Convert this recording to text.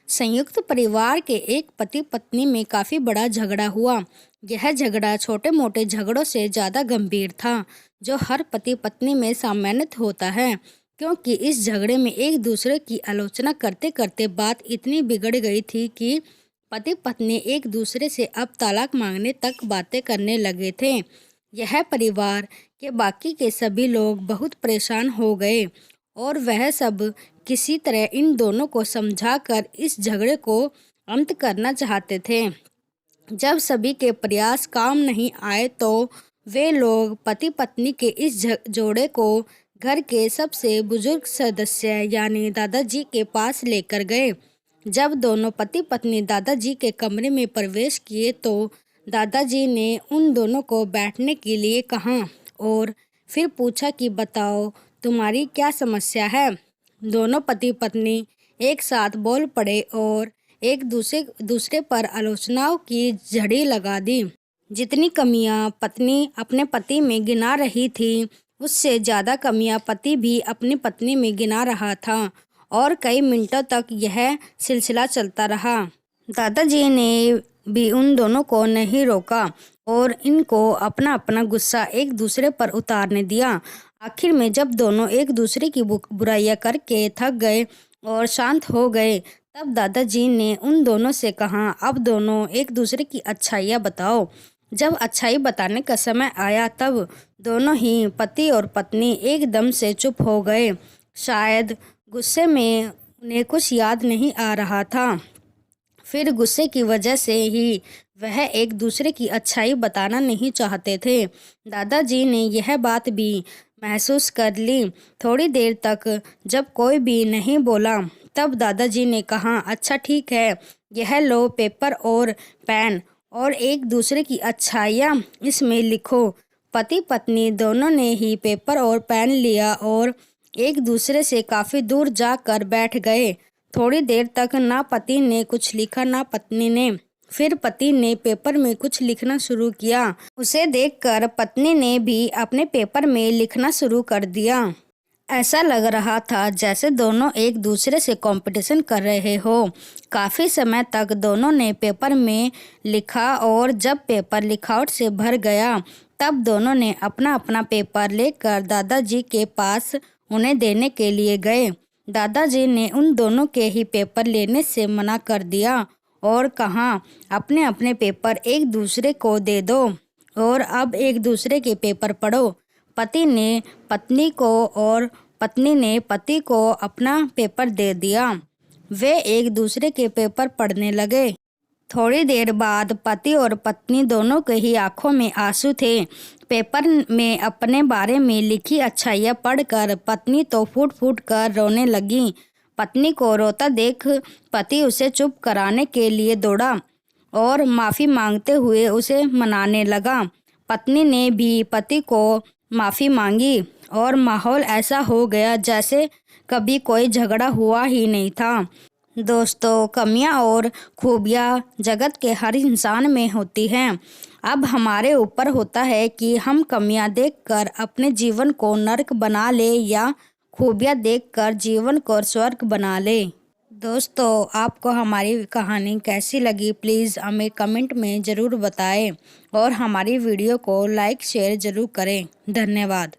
संयुक्त परिवार के एक पति पत्नी में काफी बड़ा झगड़ा हुआ। यह झगड़ा छोटे मोटे झगड़ों से ज्यादा गंभीर था, जो हर पति पत्नी में सामान्य होता है। क्योंकि इस झगड़े में एक दूसरे की आलोचना करते करते बात इतनी बिगड़ गई थी कि पति पत्नी एक दूसरे से अब तलाक मांगने तक बातें करने लगे थे। यह परिवार के बाकी के सभी लोग बहुत परेशान हो गए और वह सब किसी तरह इन दोनों को समझाकर इस झगड़े को अंत करना चाहते थे। जब सभी के प्रयास काम नहीं आए तो वे लोग पति पत्नी के इस जोड़े को घर के सबसे बुजुर्ग सदस्य यानी दादाजी के पास लेकर गए। जब दोनों पति पत्नी दादाजी के कमरे में प्रवेश किए तो दादाजी ने उन दोनों को बैठने के लिए कहा और फिर पूछा कि बताओ तुम्हारी क्या समस्या है। दोनों पति पत्नी एक साथ बोल पड़े और एक दूसरे पर आलोचनाओं की झड़ी लगा दी। जितनी कमियां पत्नी अपने पति में गिना रही थी, उससे ज़्यादा कमियां पति भी अपनी पत्नी में गिना रहा था और कई मिनटों तक यह सिलसिला चलता रहा। दादाजी ने भी उन दोनों को नहीं रोका और इनको अपना अपना गुस्सा एक दूसरे पर उतारने दिया। आखिर में जब दोनों एक दूसरे की बुराइयां करके थक गए और शांत हो गए, तब दादाजी ने उन दोनों से कहा, अब दोनों एक दूसरे की अच्छाइयाँ बताओ। जब अच्छाई बताने का समय आया तब दोनों ही पति और पत्नी एकदम से चुप हो गए। शायद गुस्से में उन्हें कुछ याद नहीं आ रहा था, फिर गुस्से की वजह से ही वह एक दूसरे की अच्छाई बताना नहीं चाहते थे। दादाजी ने यह बात भी महसूस कर ली। थोड़ी देर तक जब कोई भी नहीं बोला, तब दादाजी ने कहा, अच्छा ठीक है, यह लो पेपर और पेन और एक दूसरे की अच्छाइयाँ इसमें लिखो। पति पत्नी दोनों ने ही पेपर और पेन लिया और एक दूसरे से काफ़ी दूर जाकर बैठ गए। थोड़ी देर तक ना पति ने कुछ लिखा ना पत्नी ने। फिर पति ने पेपर में कुछ लिखना शुरू किया। उसे देखकर पत्नी ने भी अपने पेपर में लिखना शुरू कर दिया। ऐसा लग रहा था जैसे दोनों एक दूसरे से कंपटीशन कर रहे हो। काफ़ी समय तक दोनों ने पेपर में लिखा और जब पेपर लिखावट से भर गया, तब दोनों ने अपना अपना पेपर लेकर दादाजी के पास उन्हें देने के लिए गए। दादाजी ने उन दोनों के ही पेपर लेने से मना कर दिया और कहा, अपने अपने पेपर एक दूसरे को दे दो और अब एक दूसरे के पेपर पढ़ो। पति ने पत्नी को और पत्नी ने पति को अपना पेपर दे दिया। वे एक दूसरे के पेपर पढ़ने लगे। थोड़ी देर बाद पति और पत्नी दोनों के ही आंखों में आंसू थे। पेपर में अपने बारे में लिखी अच्छाइयाँ पढ़कर पत्नी तो फूट फूट कर रोने लगी। पत्नी को रोता देख पति उसे चुप कराने के लिए दौड़ा और माफ़ी मांगते हुए उसे मनाने लगा। पत्नी ने भी पति को माफ़ी मांगी और माहौल ऐसा हो गया जैसे कभी कोई झगड़ा हुआ ही नहीं था। दोस्तों, कमियां और खूबियां जगत के हर इंसान में होती हैं। अब हमारे ऊपर होता है कि हम कमियां देखकर अपने जीवन को नर्क बना ले या खूबियां देखकर जीवन को स्वर्ग बना ले। दोस्तों, आपको हमारी कहानी कैसी लगी प्लीज़ हमें कमेंट में ज़रूर बताएं और हमारी वीडियो को लाइक शेयर ज़रूर करें। धन्यवाद।